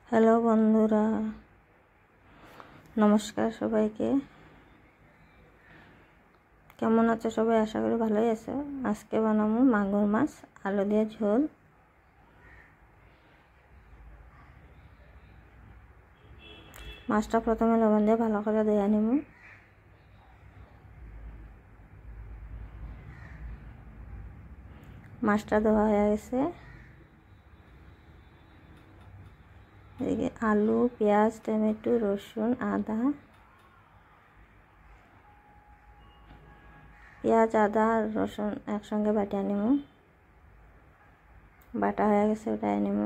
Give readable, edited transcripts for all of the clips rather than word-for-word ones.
Hello বন্ধুরা, নমস্কার সবাইকে। কেমন আছো সবাই? আশা করি ভালোই আছো। আজকে বানাবো মাগুর মাছ আলু দিয়ে ঝোল। মাছটা প্রথমে লবণ দিয়ে ভালো করে ধুয়ে নিব। মাছটা ধোয়া হয়ে গেছে। এদিকে আলু, পেঁয়াজ, টমেটো, রসুন, আদা, পেঁয়াজ, আদা আর রসুন একসঙ্গে বাটিয়ে নিব। বাটা হয়ে গেছে, ওটাই নিব।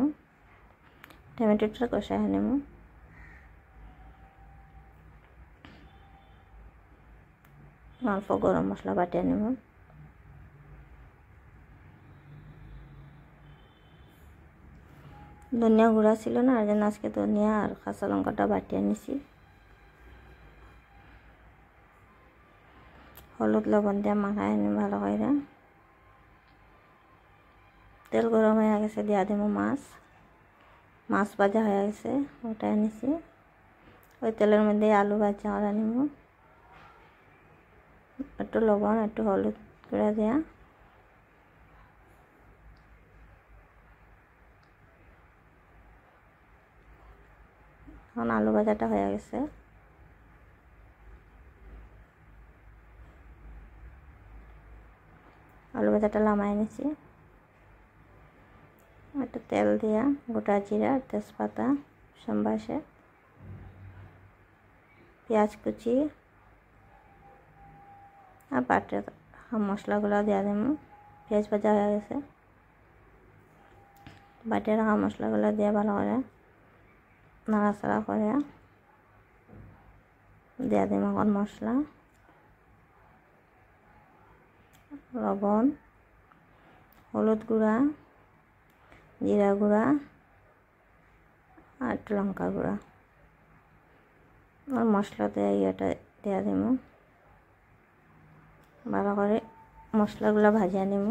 টমেটোটা কষায় নিব। অল্প গরম মশলা বাটিয়ে নিব। ধনিয়া গুঁড়া ছিল না, আর জন্য আজকে ধনিয়া আর কাঁচা লঙ্কাটা বাটিয়ে নিছি। হলুদ লবণ দিয়ে মাখায় নিই ভালো করে। তেল গরম হয়ে গেছে, দিয়া দিব মাছ। মাছ ভাজা হয়ে গেছে, ওটাই নিছি। ওই তেলের মধ্যে আলু ভাজা করা নিব। একটু লবণ, একটু হলুদ গুঁড়া দেওয়া। এখন আলু ভাজাটা হয়ে গেছে। আলু ভাজাটা নামাই নিছি। একটু তেল দিয়া গোটা জিরা, তেজপাতা, সম্বাসে, পেঁয়াজ কুচি আর বাটা মশলাগুলো দিয়া দেব। পেঁয়াজ ভাজা হয়ে গেছে। বাটিয়ে রাখা মশলাগুলো দিয়ে ভালো করে নাড়াচাড়া করে দিয়ে দিম এখন মশলা, লবণ, হলুদ গুঁড়া, জিরা গুঁড়া আর একটু লঙ্কা গুঁড়া আর মশলা দিয়ে ইয়েটা দিয়ে দিব। ভালো করে মশলাগুলো ভাজিয়ে নিব।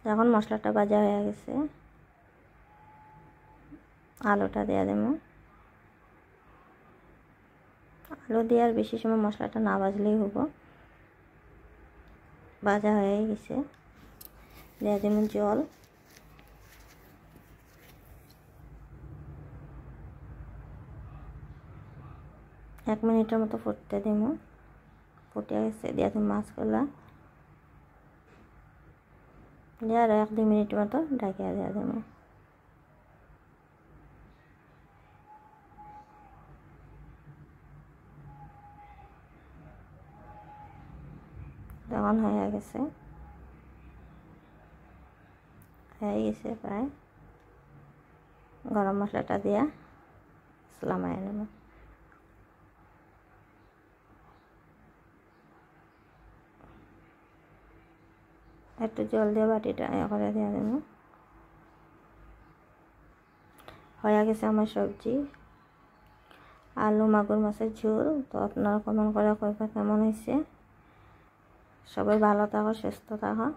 যখন মশলাটা ভাজা হয়ে গেছে, আলুটা দিয়ে দেব। আলু দিয়ে আর বেশি সময় মশলাটা না ভাজলেই হবো। ভাজা হয়ে গেছে, দিয়ে দেব জল। এক মিনিটের মতো ফুটতে দেব। ফুটে গেছে, দিয়ে দেব মাছগুলা। দিয়ে আর 1-2 মিনিট মতো ঢাকিয়ে দিয়ে দেব। তখন হয়ে গেছে প্রায়। গরম মশলাটা দিয়া নামায় নেব। একটু জল দিয়ে বাটিটা করে দিয়ে দেব। হয়ে গেছে আমার সবজি আলু মাগুর মাছের ঝোল। তো আপনারা কমেন্ট করে কইবা কেমন হয়েছে। সবাই ভালো থাকো, সুস্থ থাকো।